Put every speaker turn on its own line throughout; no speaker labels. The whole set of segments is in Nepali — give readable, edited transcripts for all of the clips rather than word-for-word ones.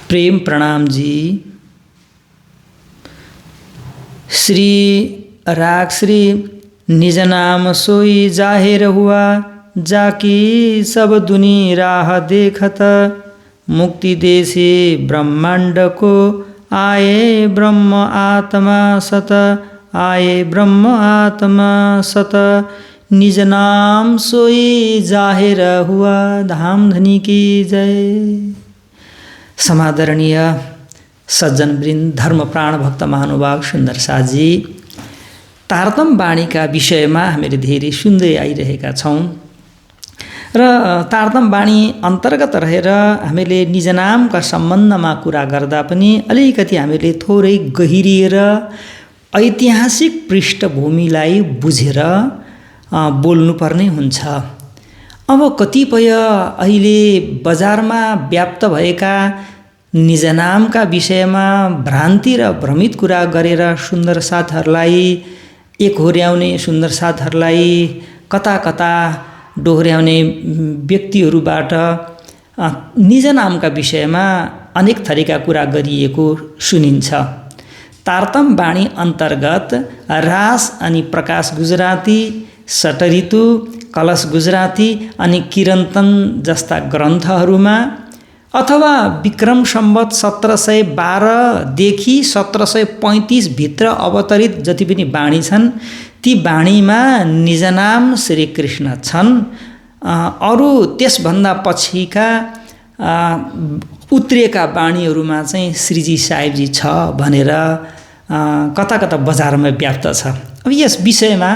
प्रेम प्रणाम जी। श्री राग श्री निज नाम सोई जाहिर हुआ, जाकी सब दुनी राह देखत, मुक्ति देशी ब्रह्मांड को आए ब्रह्म आत्मा सत, आए ब्रह्म आत्मा सत, निज नाम सोई जाहिर हुआ। धाम धनी की जय। समादरणीय सज्जनवृन्द, धर्मप्राण भक्त महानुभाव सुन्दर साजी, तारतम बाणीका विषयमा हामीले धेरै सुन्दै आइरहेका छौँ र तारतम बाणी अन्तर्गत रहेर हामीले निज नामका सम्बन्धमा कुरा गर्दा पनि अलिकति हामीले थोरै गहिरिएर ऐतिहासिक पृष्ठभूमिलाई बुझेर बोल्नुपर्ने हुन्छ। अब कतिपय अहिले बजारमा व्याप्त भएका निज नामका विषयमा भ्रान्ति र भ्रमित कुरा गरेर सुन्दर साथहरूलाई एकहोर्याउने, सुन्दर साथहरूलाई कता कता डोहोर्याउने व्यक्तिहरूबाट निज नामका विषयमा अनेक थरीका कुरा गरिएको सुनिन्छ। तारतम बाणी अन्तर्गत रास अनि प्रकाश गुजराती, सटऋतु, कलश गुजराती अनि किरन्तन जस्ता ग्रन्थहरूमा अथवा विक्रम सम्वत 1712 देखि 1735 भित्र अवतरित जति पनि बाणी छन्, ती बाणीमा निजनाम श्री कृष्ण छन्। अरू त्यसभन्दा पछिका उत्रिएका बाणीहरूमा चाहिँ श्रीजी साहेबजी छ भनेर कता कता बजारमा व्याप्त छ। अब यस विषयमा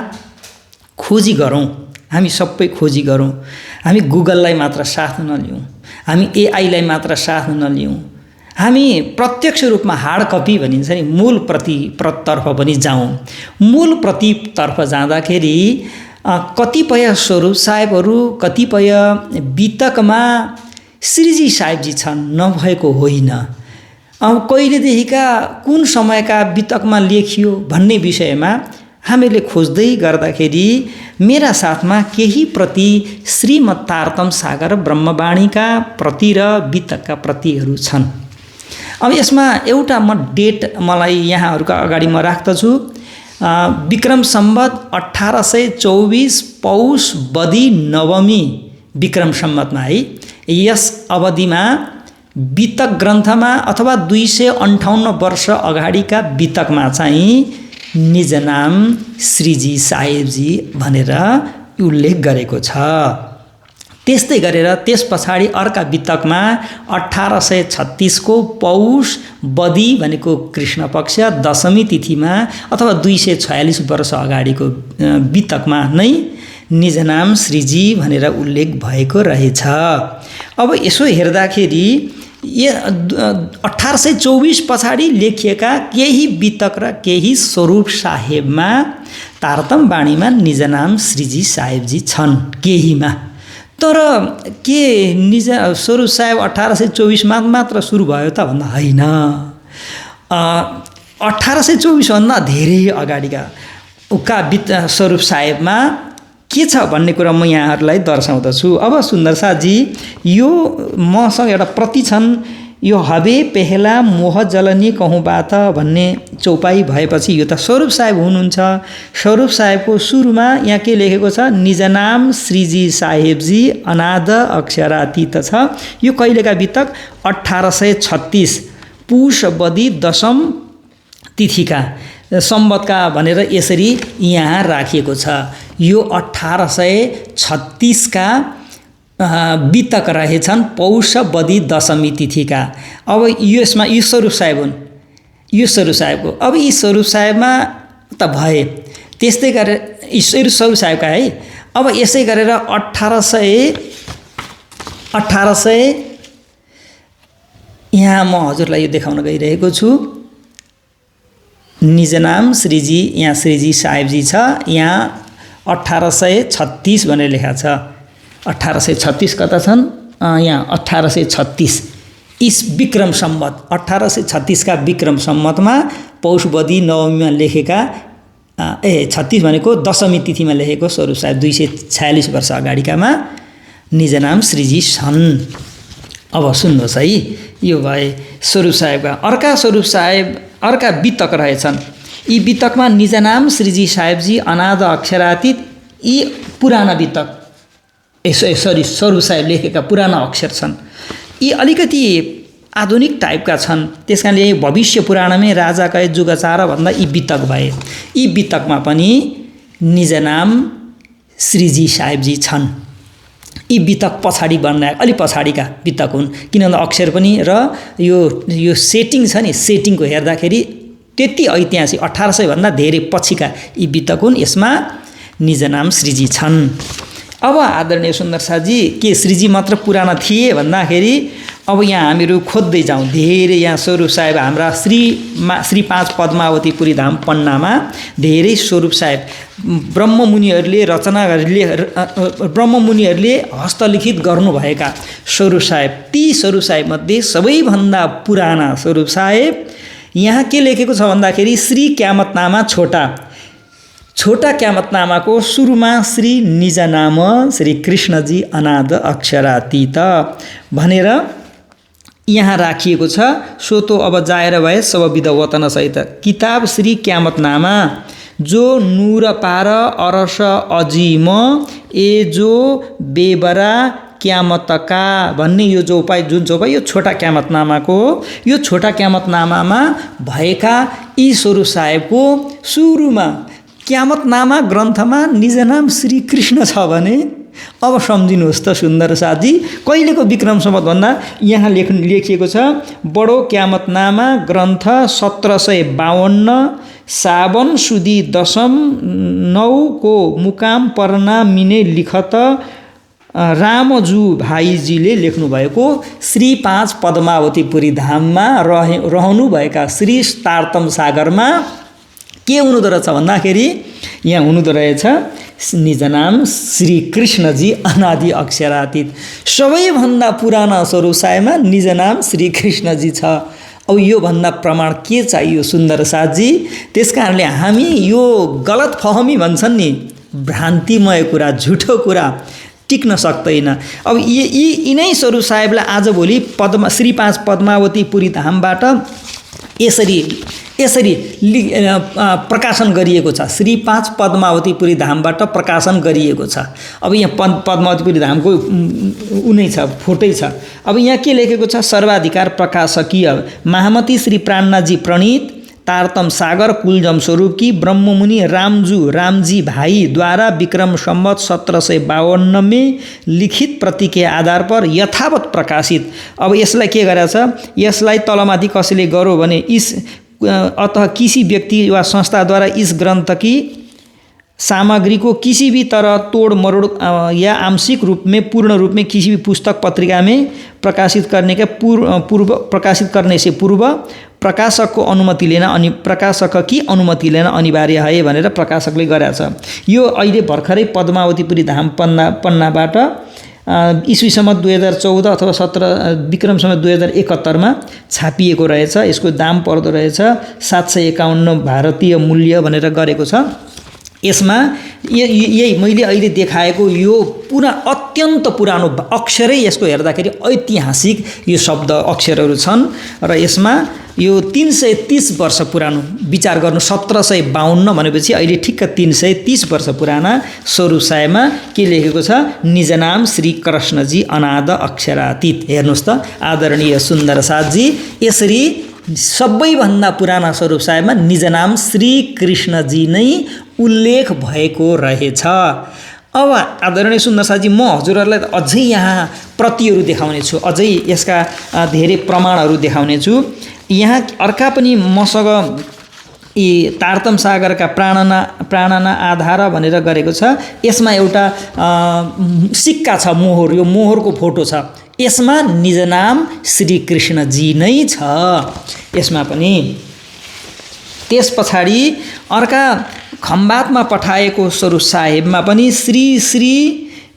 खोजी गरौँ, हामी सबै खोजी गरौँ। हामी गुगललाई मात्र साथ नलिउँ, हामी एआईलाई मात्र साथ नलिउँ, हामी प्रत्यक्ष रूपमा हार्ड कपी भनिन्छ नि, मूल प्रतितर्फ पनि जाउँ। मूल प्रतितर्फ जाँदाखेरि कतिपय स्वरूप साहेबहरू, कतिपय वितकमा श्रीजी साहेबजी छन्, नभएको होइन। अब कहिलेदेखिका कुन समयका वितकमा लेखियो भन्ने विषयमा हामीले खोज्दै गर्दाखेरि मेरा साथमा केही प्रति श्रीमद् तारतम सागर ब्रह्मवाणीका प्रति र वितकका प्रतिहरू छन्। अब यसमा एउटा म डेट मलाई यहाँहरूका अगाडि म राख्दछु। विक्रम सम्वत 1824 पौष बदी नवमी विक्रम सम्वतमा है। यस अवधिमा वितक ग्रन्थमा अथवा 258 वर्ष अगाडिका वितकमा चाहिँ निज नाम श्रीजी साहेबजी भनेर उल्लेख गरेको छ। त्यस्तै गरेर त्यस पछाडि अर्का वितकमा 1836 को पौष बदी भनेको कृष्ण पक्ष दशमी तिथिमा अथवा 246 वर्ष अगाडिको वितकमा नै निज नाम श्रीजी भनेर उल्लेख भएको रहेछ। अब यसो हेर्दाखेरि 1824 पछाडि लेखिएका केही वितक र केही स्वरूप साहेबमा तारतम बाणीमा निज नाम श्रीजी साहेबजी छन् केहीमा। तर के निज स्वरूप साहेब 1824 मा मात्र सुरु भयो त भन्दा होइन। 1824 भन्दा धेरै अगाडिका उका स्वरूप साहेबमा के छ भन्ने कुरा म यहाँहरूलाई दर्शाउँदछु। अब सुन्दर साथजी, यो मसँग एउटा प्रति छन्। यो हबे पहला मोह जलनी कहूँ बात भन्ने चौपाई भएपछि यो त स्वरूप साहेब हुनुहुन्छ। स्वरूप साहेबको सुरुमा यहाँ के लेखेको छ? निज नाम श्रीजी साहेबजी अनाद अक्षरातीत छ। यो कहिलेका वितक? 1836 पुष बदी दशम तिथिका सम्वतका भनेर यसरी यहाँ राखिएको छ। यो 1836 का वितक रहेछन्, पौष बदी दशमी तिथिका। अब यसमा यो स्वरूप साहेब हुन्, यो स्वरूप साहेबको। अब यी स्वरूप साहेबमा त भए, त्यस्तै गरेर स्वरूप साहेबका है। अब यसै गरेर 1800 यहाँ म हजुरलाई यो देखाउन गइरहेको छु। निज नाम श्रीजी, यहाँ श्रीजी साहेबजी छ। यहाँ 1836 भनेर लेखा छ। 1836 कता छन्? यहाँ 1836 इस विक्रम सम्वत 1836 का विक्रम सम्वतमा पौष बदी नवमीमा लेखेका 36 भनेको दशमी तिथिमा लेखेको स्वरूप साहेब 246 वर्ष अगाडिकामा निज नाम श्रीजी छन्। अब सुन्नुहोस् है, यो भए स्वरूप साहेबका। अर्का वितक रहेछन्। यी वितकमा निजनाम श्रीजी साहेबजी अनाद अक्षरातीत, यी पुराना वितक, स्वरूप साहेब लेखेका पुराना अक्षर छन्। यी अलिकति आधुनिक टाइपका छन्, त्यस कारणले भविष्य पुराणमै राजा कहे जुगचार भन्दा यी वितक भए। यी वितकमा पनि निजनाम श्रीजी साहेबजी छन्। यी वितक पछाडि बनाए, अलि पछाडिका वितक हुन्, किनभने अक्षर पनि र यो सेटिङ छ नि, सेटिङको हेर्दाखेरि त्यति ऐतिहासिक 1800 भन्दा धेरै पछिका यी वितक हुन्। यसमा निजनाम श्रीजी छन्। अब आदरणीय सुन्दर साथी, के श्रीजी मात्र पुराना थिए भन्दाखेरि अब यहाँ हामीहरू खोज्दै जाउँ। धेरै यहाँ स्वरूप साहेब हाम्रा श्री 5 पद्मावती पुरी धाम पन्नामा धेरै स्वरूप साहेब ब्रह्ममुनिहरूले हस्तलिखित गर्नुभएका स्वरूप साहेब, ती स्वरूप साहेबमध्ये सबैभन्दा पुराना स्वरूप साहेब यहाँ के लेखेको छ भन्दाखेरि श्री क्यामतनामा छोटा क्यामतनामाको सुरुमा श्री निजनाम श्री कृष्णजी अनाद अक्षरातीत भनेर यहाँ राखिएको छ। सो तो अब जाएर भए सब विध वतन सहित किताब श्री क्यामतनामा जो नूर पार अरस अजीम ए जो बेबरा क्यामतका भन्ने यो जुन चौपाई यो छोटा क्यामतनामाको हो। यो छोटा क्यामतनामामा भएका यी स्वरूप साहेबको सुरुमा क्यामतनामा ग्रन्थमा निजनाम श्री कृष्ण छ भने अब सम्झिनुहोस् त सुन्दर साथी, कहिलेको विक्रम सम्वत भन्दा यहाँ लेखिएको छ बडो क्यामतनामा ग्रन्थ 1752 सावन सुदी दशम 9 को मुकाम पर्ना मिने लिखत रामजू भाइजीले लेख्नुभएको श्री 5 पद्मावती पुरी धाममा रहनुभएका श्री तारतम सागरमा के हुनुहुँदो रहेछ भन्दाखेरि यहाँ हुनुहुँदो रहेछ निजनाम श्री कृष्णजी अनादि अक्षरातीत। सबैभन्दा पुराना स्वरूप साहेबमा निजनाम श्री कृष्णजी छ। अब यो भन्दा प्रमाण के चाहियो सुन्दर साथजी? त्यसकारणले हामी यो गलत फहमी भन्छन् नि, भ्रान्तिमय कुरा, झुठो कुरा टिक्न सक्दैन। अब यिनै स्वरूप साहेबलाई आजभोलि श्री 5 पद्मावती पुरी धामबाट यसरी प्रकाशन गरिएको छ। श्री 5 पद्मावती पुरी धामबाट प्रकाशन गरिएको छ। अब यहाँ पद्मावती पुरी धामको उनै छ, फोटै छ। अब यहाँ के लेखेको छ? सर्वाधिकार प्रकाशकीय महामती श्री प्राणनाजी प्रणीत तारतम सागर कुलजम स्वरूप की ब्रह्ममुनि रामजी भाई द्वारा विक्रम संवत 1752 में लिखित प्रति के आधार पर यथावत प्रकाशित। अब यसलाई के गरेछ? यसलाई तलमाथि कसैले गर्यो भने अतः किसी व्यक्ति वा संस्था द्वारा इस ग्रंथ की सामग्री को किसी भी तरह तोड़ मरोड़ या आंशिक रूप में पूर्ण रूप में किसी भी पुस्तक पत्रिका में प्रकाशित करने से पूर्व प्रकाशक की अनुमति लेना अनिवार्य है भनेर प्रकाशकले गरेछ। यो अहिले भर्खरै पद्मावतीपुरी धाम पन्नाबाट ईस्वी सम्वत 2014 अथवा 17 विक्रम सम्वत 2071 मा छापिएको रहेछ। यसको दाम पर्दो रहेछ 751 भारतीय मूल्य भनेर गरेको छ। यसमा यही मैले अहिले देखाएको यो अत्यन्त पुरानो अक्षरै यसको हेर्दाखेरि ऐतिहासिक यो शब्द अक्षरहरू छन् र यसमा यो 330 वर्ष पुरानो विचार गर्नु 1752 भनेपछि अहिले ठिक्क 330 वर्ष पुराना स्वरूप साहेबमा के लेखेको छ? निजनाम श्री कृष्णजी अनाद अक्षरातीत। हेर्नुस् त आदरणीय सुन्दर साथजी, यसरी सबैभन्दा पुराना स्वरूप साहेबमा निजनाम श्री कृष्णजी नै उल्लेख भएको रहेछ। अब आदरणीय सुन्दर साथजी, म हजुरहरूलाई अझै यहाँ प्रतिहरू देखाउने छु, अझै यसका धेरै प्रमाणहरू देखाउने छु। यहाँ अर्का पनि मसँग यी तारतम सागरका प्राणना आधार भनेर गरेको छ। यसमा एउटा सिक्का छ, मोहर, यो मोहरको फोटो छ। यसमा निजनाम श्री कृष्णजी नै छ यसमा पनि। त्यस पछाडि अर्का खम्बातमा पठाएको स्वरूप साहेबमा पनि श्री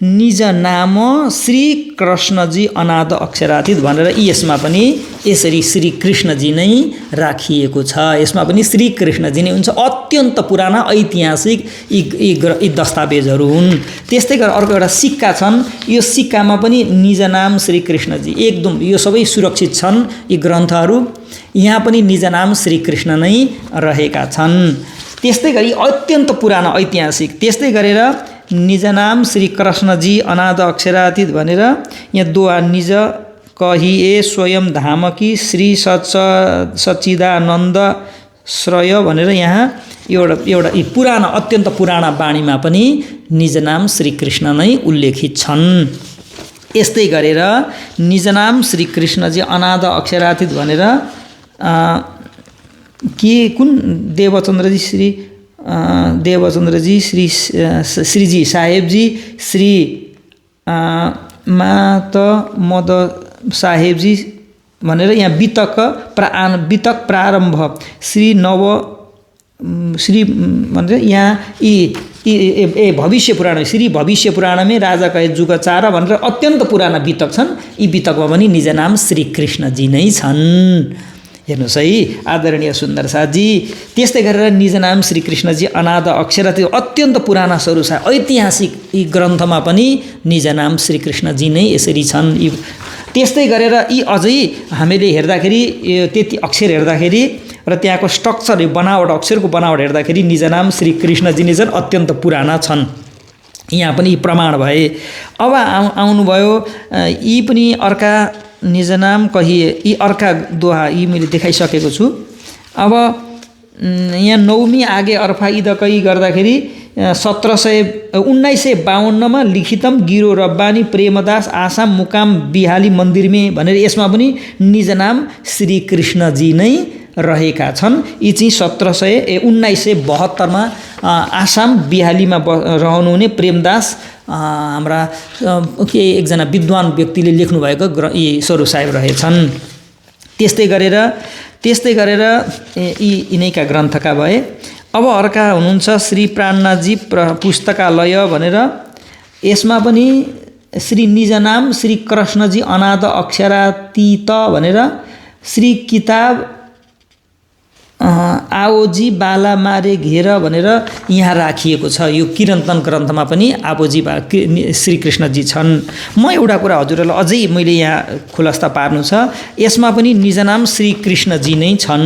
निज नाम श्री कृष्णजी अनाद अक्षरातीत भनेर यसमा पनि यसरी श्री कृष्णजी नै राखिएको छ। यसमा पनि श्री कृष्णजी नै हुन्छ। अत्यन्त पुराना ऐतिहासिक यी दस्तावेजहरू हुन्। त्यस्तै गरेर अर्को एउटा सिक्का छन्। यो सिक्कामा पनि निज नाम श्री कृष्णजी एकदम यो सबै सुरक्षित छन्। यी ग्रन्थहरू यहाँ पनि निज नाम श्री कृष्ण नै रहेका छन्। त्यस्तै गरी अत्यन्त पुरानो ऐतिहासिक त्यस्तै गरेर निज नाम श्री कृष्णजी अनाद अक्षरातीत भनेर यहाँ दोहा निज कहिए स्वयं धामकी श्री सच्चिदानन्द श्रय भनेर यहाँ एउटा पुरानो अत्यन्त पुराना बाणीमा पनि निज नाम श्री कृष्ण नै उल्लेखित छन्। यस्तै गरेर निज नाम श्री कृष्णजी अनाद अक्षरातीत भनेर के कुन देवचन्द्रजी श्रीजी साहेबजी श्री मात मद साहेबजी भनेर यहाँ वितक प्रारम्भ श्री भनेर यहाँ यी भविष्य पुराण श्री भविष्य पुराणमै राजा कहे जुग चार भनेर अत्यन्त पुराना वितक छन्। यी वितकमा पनि निज नाम श्री कृष्णजी नै छन्। हेर्नुहोस् है आदरणीय सुन्दर साथजी। त्यस्तै गरेर निज नाम श्री कृष्णजी अनाद अक्षरातीत अत्यन्त पुराना स्वरूप ऐतिहासिक यी ग्रन्थमा पनि निज नाम श्री कृष्णजी नै यसरी छन्। त्यस्तै गरेर यी अझै हामीले हेर्दाखेरि त्यति अक्षर हेर्दाखेरि र त्यहाँको स्ट्रक्चर बनावट अक्षरको बनावट हेर्दाखेरि निज नाम श्री कृष्णजी नै छन्। अत्यन्त पुराना छन्। यहाँ पनि प्रमाण भए। अब आउनुभयो यी पनि अर्का निज नाम कहिए यी अर्का दोहा यी मैले देखाइसकेको छु। अब यहाँ नौमी आगे अर्फा इद कही गर्दाखेरि 1952 लिखितम गिरो रब्बानी प्रेमदास आसाम मुकाम बिहाली मन्दिरमे भनेर यसमा पनि निज नाम श्री कृष्णजी नै रहेका छन्। यी चाहिँ 1972 आसाम बिहालीमा रहनुहुने प्रेमदास हाम्रा एकजना विद्वान व्यक्तिले लेख्नुभएको यी स्वरूप साहेब रहेछन्। त्यस्तै गरेर यिनैका ग्रन्थका भए। अब अर्का हुनुहुन्छ श्री प्राणनाथजी पुस्तकालय भनेर यसमा पनि श्री निज नाम श्री कृष्णजी अनाद अक्षरातीत भनेर श्री किताब आओजी बाला मारे घेर भनेर यहाँ राखिएको छ। यो किरन्तन ग्रन्थमा पनि आपोजी श्री कृष्णजी छन्। म एउटा कुरा हजुरहरूलाई अझै मैले यहाँ खुलस्ता पार्नु छ। यसमा पनि निज नाम श्री कृष्णजी नै छन्।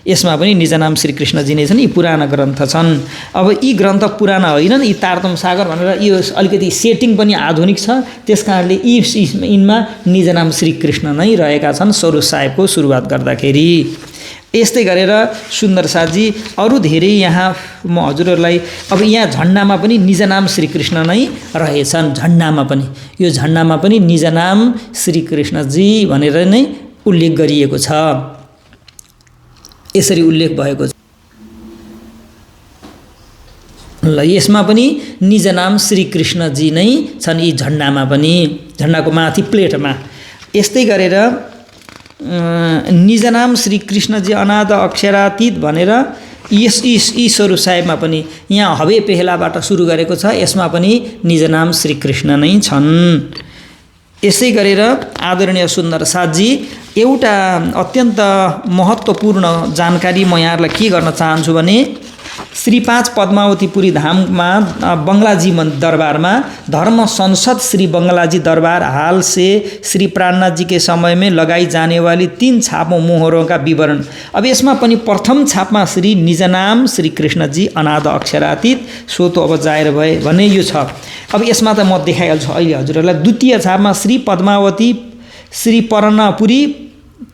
यसमा पनि निज नाम श्री कृष्णजी नै छन्। यी पुराना ग्रन्थ छन्। अब यी ग्रन्थ पुराना होइनन्। यी तारतम सागर भनेर यो अलिकति सेटिङ पनि आधुनिक छ। त्यसकारणले यिनमा निज नाम श्री कृष्ण नै रहेका छन् स्वरूप साहेबको सुरुवात गर्दाखेरि। यस्तै गरेर सुन्दर साथजी अरू धेरै यहाँ म हजुरहरूलाई अब यहाँ झन्डामा पनि निज नाम श्री कृष्ण नै रहेछन्। झन्डामा पनि यो झन्डामा पनि निज नाम श्री कृष्णजी भनेर नै उल्लेख गरिएको छ। यसरी उल्लेख भएको छ। ल यसमा पनि निज नाम श्री कृष्णजी नै छन्। यी झन्डामा पनि झन्डाको माथि प्लेटमा। यस्तै गरेर निज नाम श्री कृष्णजी अनाद अक्षरातीत भनेर यी स्वरूप साहेबमा पनि यहाँ हवे पेहलाबाट सुरु गरेको छ। यसमा पनि निज नाम श्री कृष्ण नै छन्। यसै गरेर आदरणीय सुन्दर साथजी एउटा अत्यन्त महत्त्वपूर्ण जानकारी म यहाँहरूलाई के गर्न चाहन्छु भने श्री 5 पद्मावतीपुरी धाममा बंगलाजी दरबारमा धर्म संसद श्री बंगलाजी दरबार हाल से श्री प्राणनाथ जी के समय में लगाई जाने वाली 3 छापों मोहरों का विवरण। अब यसमा पनि प्रथम छापमा श्री निजनाम श्री कृष्ण जी अनाद अक्षरातीत सो तो अब जाहेर भए भन्ने यो छ। अब यसमा त म देखाइहाल्छु अहिले हजुरहरूलाई। द्वितीय छापमा श्री पद्मावती श्री पर्णपुरी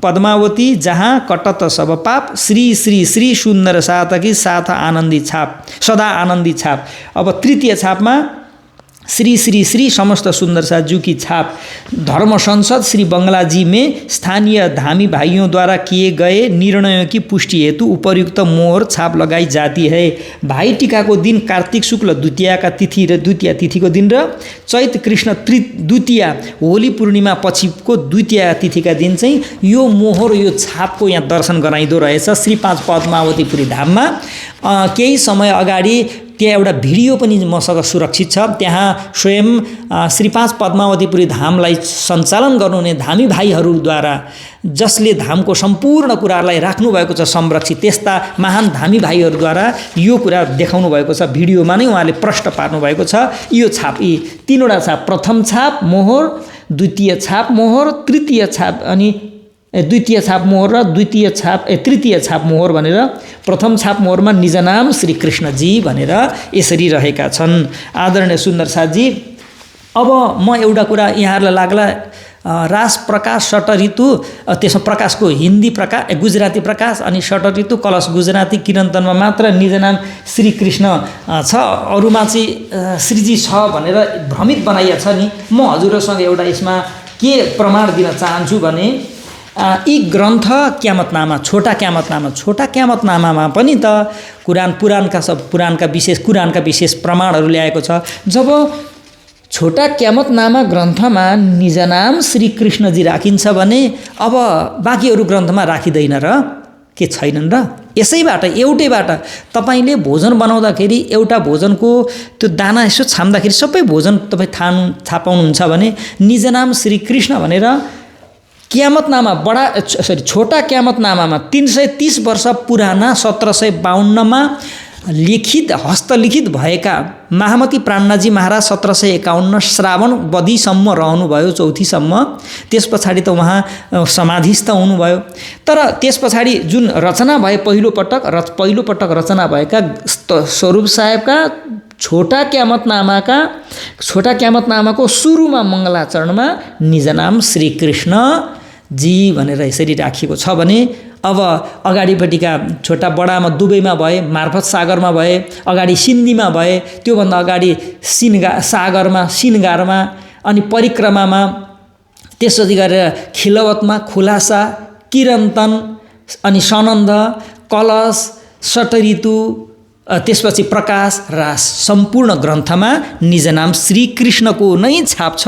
पद्मावती जहाँ कटत सब पाप श्री श्री श्री सुन्दर सातकी साथ आनंदी छाप सदा आनंदी छाप। अब तृतीय छापमा श्री श्री श्री समस्त सुंदर साजू की छाप। धर्म संसद श्री बंगला जी में स्थानीय धामी भाइयों द्वारा किए गए निर्णयों की पुष्टि हेतु उपर्युक्त मोहर छाप लगाई जाती है। भाई टीका को दिन कार्तिक शुक्ल द्वितीया का तिथि र द्वितीया तिथि को दिन र चैत कृष्ण द्वितीया होली पूर्णिमा पछि को द्वितीया तिथि का दिन चाहिँ यो मोहर यो छाप को यहाँ दर्शन गराइदो रहेछ श्री 5 पद्मावतीपुरी धाममा। केही समय अगाडि त्यहाँ एउटा भिडियो पनि मसँग सुरक्षित छ। त्यहाँ स्वयं श्री 5 पद्मावतीपुरी धामलाई सञ्चालन गर्नुहुने धामी भाइहरूद्वारा जसले धामको सम्पूर्ण कुरालाई राख्नुभएको छ संरक्षित, त्यस्ता महान धामी भाइहरूद्वारा यो कुरा देखाउनु भएको छ। भिडियोमा नै उहाँले प्रष्ट पार्नु भएको छ। यो छाप, यी 3वटा छाप, प्रथम छाप मोहर, द्वितीय छाप मोहर, तृतीय छाप अनि द्वितीय छाप मोहर र तृतीय छाप मोहर भनेर प्रथम छाप मोहरमा निजनाम श्री कृष्णजी भनेर यसरी रहेका छन्। आदरणीय सुन्दर साथजी, अब म एउटा कुरा यहाँहरूलाई लाग्ला, रास प्रकाश षट ऋतु, त्यसमा प्रकाशको हिन्दी प्रकाश, गुजराती प्रकाश अनि षट ऋतु कलश गुजराती किरन्तनमा मात्र निजनाम श्री कृष्ण छ, अरूमा चाहिँ श्रीजी छ भनेर भ्रमित बनाइएको छ नि। म हजुरसँग एउटा यसमा के प्रमाण दिन चाहन्छु भने यी ग्रन्थ क्यामतनामा, छोटा क्यामतनामामा पनि त पुराणका विशेष प्रमाणहरू ल्याएको छ। जब छोटा क्यामतनामा ग्रन्थमा निजनाम श्री कृष्णजी राखिन्छ भने अब बाँकी अरू ग्रन्थमा राखिँदैन र के छैनन् र? यसैबाट एउटैबाट तपाईँले भोजन बनाउँदाखेरि एउटा भोजनको त्यो दाना यसो छाम्दाखेरि सबै भोजन तपाईँ थाहा पाउनुहुन्छ भने निजनाम श्री कृष्ण भनेर छोटा क्यामतनामामा 330 वर्ष पुराना 1752 लिखित हस्तलिखित भएका महामती प्राणनाथजी महाराज 1751 श्रावण बधीसम्म रहनुभयो, चौथीसम्म। त्यस पछाडि त उहाँ समाधिस्थ हुनुभयो। तर त्यस पछाडि जुन रचना भए पहिलोपटक रचना भएका स्वरूप साहेबका छोटा क्यामतनामाको सुरुमा मङ्गलाचरणमा निजनाम श्री कृष्ण जी भनेर यसरी राखिएको छ भने अब अगाडिपट्टिका छोटा बडामा दुबईमा भए, मार्फत सागरमा भए, अगाडि सिन्धीमा भए, त्योभन्दा अगाडि सिनगारमा अनि परिक्रमामा, त्यसपछि गरेर खिलवतमा, खुलासा, किरन्तन अनि सनन्द, कलश, षट ऋतु, त्यसपछि प्रकाश, रास, सम्पूर्ण ग्रन्थमा निजनाम श्री कृष्णको नै छाप छ।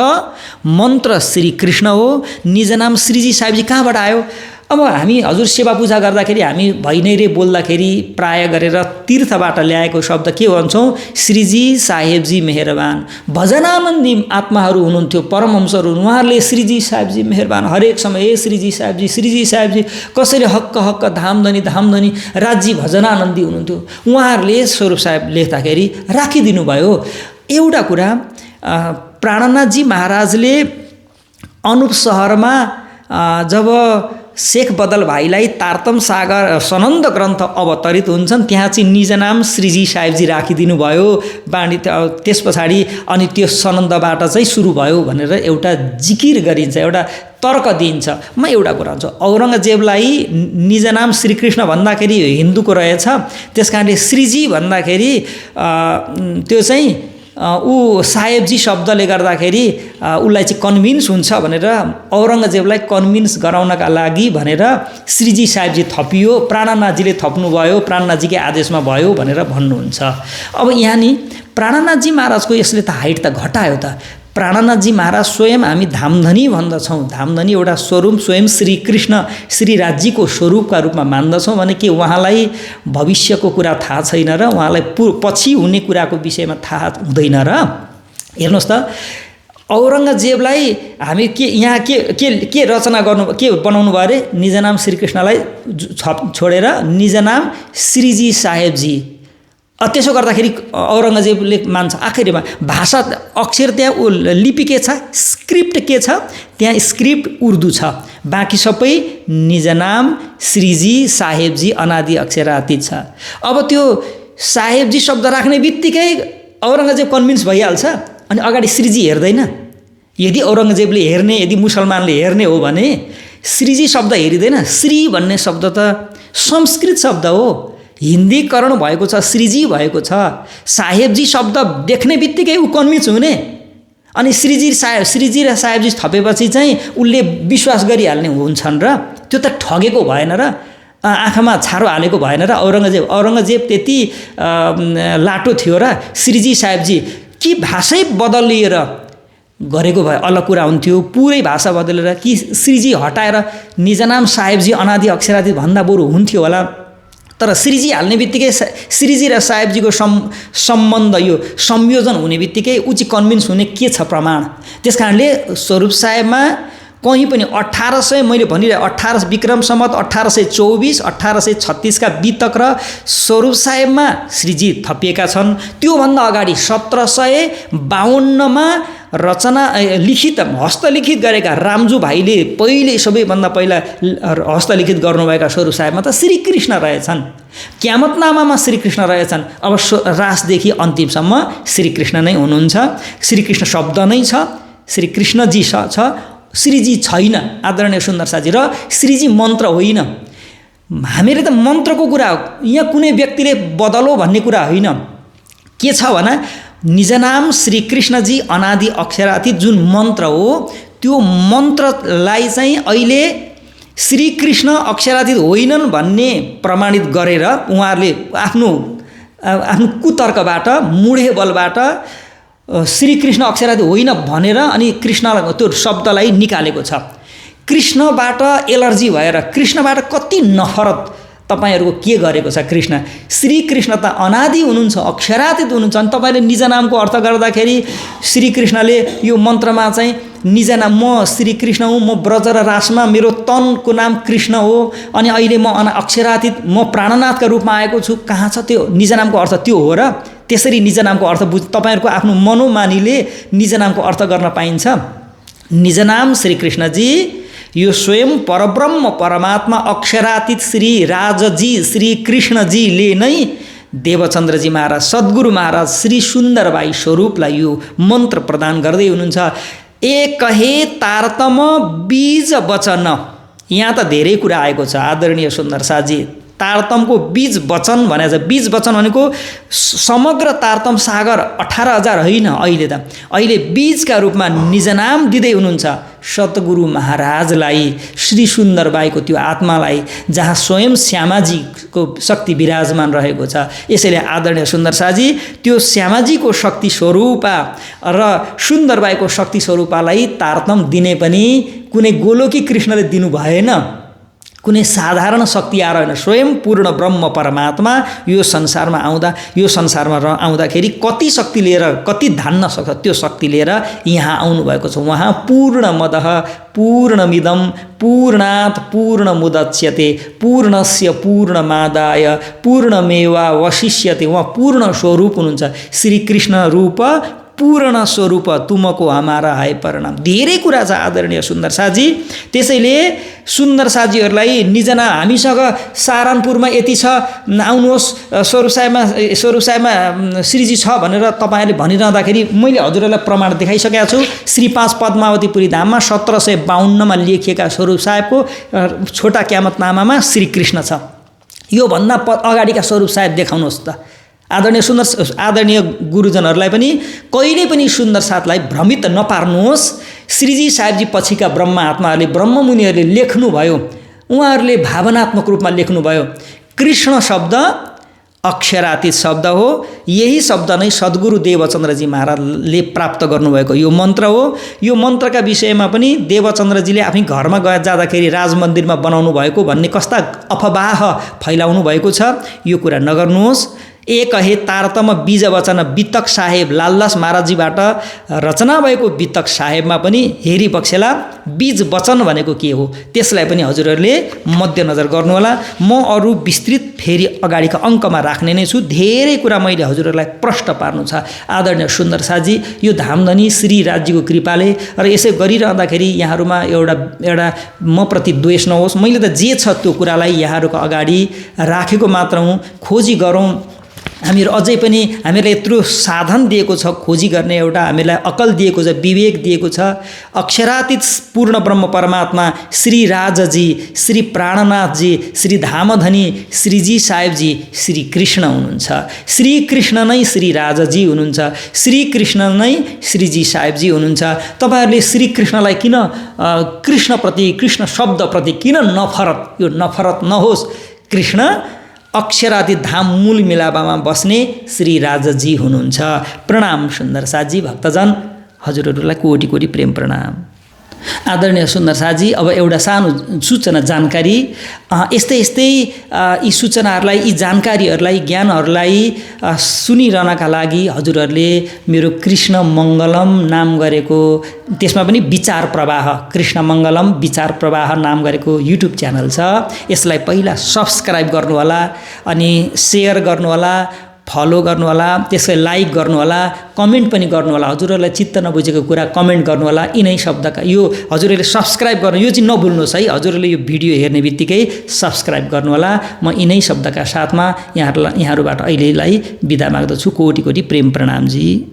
मन्त्र श्री कृष्ण हो। निजनाम श्रीजी साहेबजी कहाँबाट आयो? अब हामी हजुर सेवा पूजा गर्दाखेरि हामी भैनेरे बोल्दाखेरि प्राय गरेर तीर्थबाट ल्याएको शब्द के भन्छौँ? श्रीजी साहेबजी मेहरबान। भजनानन्दी आत्माहरू हुनुहुन्थ्यो, परमहंसहरू, उहाँहरूले श्रीजी साहेबजी मेहरबान हरेक समय श्रीजी साहेबजी कसैले हक्क धामधनी राज्य भजनानन्दी हुनुहुन्थ्यो, उहाँहरूले स्वरूप साहेब लेख्दाखेरि राखिदिनु भयो। एउटा कुरा, प्राणनाथजी महाराजले अनुप सहरमा जब शेख बदल भाइलाई तारतम सागर सनन्द ग्रन्थ अवतरित हुन्छन्, त्यहाँ चाहिँ निजनाम श्रीजी साहेबजी राखिदिनु भयो बाणी। त्यस पछाडि अनि त्यो सनन्दबाट चाहिँ सुरु भयो भनेर एउटा जिकिर गरिन्छ, एउटा तर्क दिइन्छ। म एउटा कुरा भन्छु, औरङ्गजेबलाई निजनाम श्रीकृष्ण भन्दाखेरि हिन्दूको रहेछ, त्यस कारणले श्रीजी भन्दाखेरि त्यो चाहिँ ऊ साहेबजी शब्दले गर्दाखेरि उसलाई चाहिँ कन्भिन्स हुन्छ भनेर औरङ्गजेबलाई कन्भिन्स गराउनका लागि भनेर श्रीजी साहेबजी थपियो, प्राणनाथजीले थप्नुभयो, प्राणनाथजीकै आदेशमा भयो भनेर भन्नुहुन्छ। अब यहाँ नि प्राणनाथजी महाराजको यसले त हाइट त घटायो त। प्राणनाथजी महाराज स्वयं हामी धामधनी भन्दछौँ, धामधनी एउटा स्वरूप स्वयं श्रीकृष्ण श्रीराजीको स्वरूपका रूपमा मान्दछौँ भने के उहाँलाई भविष्यको कुरा थाहा छैन र? उहाँलाई पछि हुने कुराको विषयमा थाहा हुँदैन र? हेर्नुहोस् त, औरङ्गजेबलाई हामी यहाँ के रचना गर्नु, के बनाउनु भयो अरे? निजनाम श्रीकृष्णलाई छोडेर निजनाम श्रीजी साहेबजी। त्यसो गर्दाखेरि औरङ्गजेबले मान्छ। आखिरमा भाषा अक्षर त्यहाँ लिपि के छ, स्क्रिप्ट के छ, त्यहाँ स्क्रिप्ट उर्दू छ, बाँकी सबै निजनाम श्रीजी साहेबजी अनादि अक्षरातीत छ। अब त्यो साहेबजी शब्द राख्ने बित्तिकै औरङ्गजेब कन्भिन्स भइहाल्छ अनि अगाडि श्रीजी हेर्दैन। यदि औरङ्गजेबले हेर्ने, यदि मुसलमानले हेर्ने हो भने श्रीजी शब्द हेरिँदैन। श्री भन्ने शब्द त संस्कृत शब्द हो, हिन्दीकरण भएको छ, श्रीजी भएको छ। साहेबजी शब्द देख्ने बित्तिकै ऊ कन्भिन्स हुने अनि श्रीजी र साहेबजी थपेपछि चाहिँ उसले विश्वास गरिहाल्ने हुन्छन् र? त्यो त ठगेको भएन र? आँखामा छारो हालेको भएन र? औरङ्गजेब त्यति लाटो थियो र? श्रीजी साहेबजी कि भाषै बदलिएर गरेको भए अलग कुरा हुन्थ्यो, पुरै भाषा बदलेर कि श्रीजी हटाएर निजनाम साहेबजी अनादि अक्षरादि भन्दा बरु हुन्थ्यो होला। तर श्रीजी हाल्ने बित्तिकै श्रीजी र साहेबजीको सम्बन्ध यो संयोजन हुने बित्तिकै ऊ चाहिँ कन्भिन्स हुने के छ प्रमाण। त्यस कारणले स्वरूप साहेबमा कहीँ पनि 1800 मैले भनिरहेँ 18 विक्रम सम्वत 1824 1836 का बितक र स्वरूप साहेबमा श्रीजी थपिएका छन्। त्योभन्दा अगाडि 1752 मा रचना लिखित हस्तलिखित गरेका रामजू भाइले पहिले सबैभन्दा पहिला हस्तलिखित गर्नुभएका स्वरूप साहेबमा त श्रीकृष्ण रहेछन्। क्यामतनामामा श्रीकृष्ण रहेछन्। अब रासदेखि अन्तिमसम्म श्रीकृष्ण नै हुनुहुन्छ। श्रीकृष्ण शब्द नै छ, श्रीकृष्णजी छ, श्रीजी छैन आदरणीय सुन्दर साजी। र श्रीजी मन्त्र होइन। हामीले त मन्त्रको कुरा हो, यहाँ कुनै व्यक्तिले बदलो भन्ने कुरा होइन। के छ भने निजनाम श्रीकृष्णजी अनादि अक्षरातीत जुन मन्त्र हो त्यो मन्त्रलाई चाहिँ अहिले श्रीकृष्ण अक्षरातीत होइनन् भन्ने प्रमाणित गरेर उहाँहरूले आफ्नो कुतर्कबाट मूढे बलबाट श्रीकृष्ण अक्षरातीत होइन भनेर अनि कृष्णलाई त्यो शब्दलाई निकालेको छ। कृष्णबाट एलर्जी भएर कृष्णबाट कति नफरत तपाईहरूको के गरेको छ। कृष्ण श्रीकृष्ण त अनादि हुनुहुन्छ, अक्षरातीत हुनुहुन्छ। अनि तपाईँले निज नामको अर्थ गर्दाखेरि श्रीकृष्णले यो मन्त्रमा चाहिँ निज नाम म श्रीकृष्ण हुँ, म ब्रज र रासमा मेरो तनको नाम कृष्ण हो, अनि अहिले म अक्षरातीत म प्राणनाथका रूपमा आएको छु। कहाँ छ त्यो निज नामको अर्थ? त्यो हो र त्यसरी निज नामको अर्थ तपाईँहरूको आफ्नो मनोमानीले निज नामको अर्थ गर्न पाइन्छ। निज नाम श्रीकृष्णजी यो स्वयं परब्रह्म परमात्मा अक्षरातीत श्री राजजी श्री कृष्णजीले नै देवचन्द्रजी महाराज सद्गुरु महाराज श्री सुन्दरबाई स्वरूपलाई यो मन्त्र प्रदान गर्दै हुनुहुन्छ। एक हे तारतम बीज वचन। यहाँ त धेरै कुरा आएको छ आदरणीय सुन्दर साजी। तारतमको बीज वचन भनेको छ। बीज वचन भनेको समग्र तारतम सागर 18,000 होइन। अहिले बीजका रूपमा निज नाम दिँदै हुनुहुन्छ सतगुरु महाराजलाई, श्री सुन्दरबाईको त्यो आत्मालाई जहाँ स्वयं श्यामाजीको शक्ति विराजमान रहेको छ। यसैले आदरणीय सुन्दर साजी त्यो श्यामाजीको शक्ति स्वरूपा र सुन्दरबाईको शक्ति स्वरूपालाई तारतम दिने पनि कुनै गोलोकी कृष्णले दिनु भएन, कुनै साधारण शक्ति आएर होइन। स्वयं पूर्ण ब्रह्म परमात्मा यो संसारमा आउँदाखेरि कति शक्ति लिएर कति धान्न सक्छ त्यो शक्ति लिएर यहाँ आउनुभएको छ। उहाँ पूर्णमदः पूर्णमिदं पूर्णात् पूर्णमुदच्यते पूर्णस्य पूर्णमादाय पूर्णमेवावशिष्यते। उहाँ पूर्ण स्वरूप हुनुहुन्छ। श्रीकृष्ण रूप पूर्ण स्वरूप तुमको हमारा हाय परिणाम। धेरै कुरा छ आदरणीय सुन्दर साजी। त्यसैले सुन्दर साजीहरूलाई निजना हामीसँग सारनपुरमा यति छ, आउनुहोस् स्वरूप साहेबमा श्रीजी छ भनेर तपाईँहरूले भनिरहँदाखेरि मैले हजुरहरूलाई प्रमाण देखाइसकेको छु। श्री 5 पद्मावतीपुरी धाममा 1752 मा लेखिएका स्वरूप साहेबको छोटा क्यामतनामामा श्रीकृष्ण छ। योभन्दा अगाडिका स्वरूप साहेब देखाउनुहोस् त। आदरणीय गुरुजनहरूलाई पनि कहिले पनि सुन्दर साथलाई भ्रमित नपार्नुहोस्। श्रीजी साहेबजी पछिका ब्रह्म आत्माहरूले ब्रह्ममुनिहरूले लेख्नुभयो, उहाँहरूले भावनात्मक रूपमा लेख्नुभयो। कृष्ण शब्द अक्षरातीत शब्द हो। यही शब्द नै सद्गुरु देवचन्द्रजी महाराजले प्राप्त गर्नुभएको यो मन्त्र हो। यो मन्त्रका विषयमा पनि देवचन्द्रजीले आफै घरमा जाँदाखेरि राजमन्दिरमा बनाउनु भएको भन्ने कस्ता अफवाह फैलाउनु भएको छ। यो कुरा नगर्नुहोस्। एक हे तारतम बीज वचन वितक साहेब लालदास महाराजजीबाट रचना भएको वितक साहेबमा पनि हेरी बक्सेला बीज वचन भनेको के हो त्यसलाई पनि हजुरहरूले मध्यनजर गर्नुहोला। म अरू विस्तृत फेरि अगाडिका अङ्कमा राख्ने नै छु। धेरै कुरा मैले हजुरहरूलाई प्रश्न पार्नु छ। आदरणीय सुन्दर साजी यो धामधनी श्री राज्यको कृपाले र यसै गरिरहँदाखेरि यहाँहरूमा एउटा म प्रति द्वेष नहोस्। मैले त जे छ त्यो कुरालाई यहाँहरूको अगाडि राखेको मात्र हुँ। खोजी गरौँ। हामीहरू अझै पनि हामीलाई यत्रो साधन दिएको छ, खोजी गर्ने एउटा हामीलाई अकल दिएको छ, विवेक दिएको छ। अक्षरातीत पूर्ण ब्रह्म परमात्मा श्री राजजी श्री प्राणनाथजी श्री धामधनी श्रीजी साहेबजी श्री कृष्ण हुनुहुन्छ। श्री कृष्ण नै श्री राजजी हुनुहुन्छ। श्री कृष्ण नै श्रीजी साहेबजी हुनुहुन्छ। तपाईँहरूले श्री कृष्णलाई किन कृष्णप्रति कृष्ण शब्दप्रति किन नफरत? यो नफरत नहोस्। कृष्ण अक्षरातीत धाम मूल मिलापामा बस्ने श्री राजजी हुनुहुन्छ। प्रणाम सुन्दर साजी भक्तजन, हजुरहरूलाई कोटि कोटि प्रेम प्रणाम। आदरणीय सुन्दर साजी, अब एउटा सानो सूचना जानकारी, यस्तै यी सूचनाहरूलाई, यी जानकारीहरूलाई, ज्ञानहरूलाई सुनिरहनका लागि हजुरहरूले मेरो कृष्ण मङ्गलम नाम गरेको, त्यसमा पनि विचार प्रवाह, कृष्ण मङ्गलम विचार प्रवाह नाम गरेको युट्युब च्यानल छ। यसलाई पहिला सब्सक्राइब गर्नुहोला, अनि सेयर गर्नुहोला, फलो गर्नुहोला, त्यसलाई लाइक गर्नुहोला, कमेन्ट पनि गर्नुहोला। हजुरहरूलाई चित्त नबुझेको कुरा कमेन्ट गर्नुहोला। यिनै शब्दका यो हजुरहरूले सब्सक्राइब गर्नु, यो चाहिँ नभुल्नुहोस् है। हजुरहरूले यो भिडियो हेर्ने बित्तिकै सब्सक्राइब गर्नुहोला। म यिनै शब्दका साथमा यहाँहरूबाट अहिलेलाई बिदा माग्दछु। कोटि कोटि प्रेम प्रणाम जी।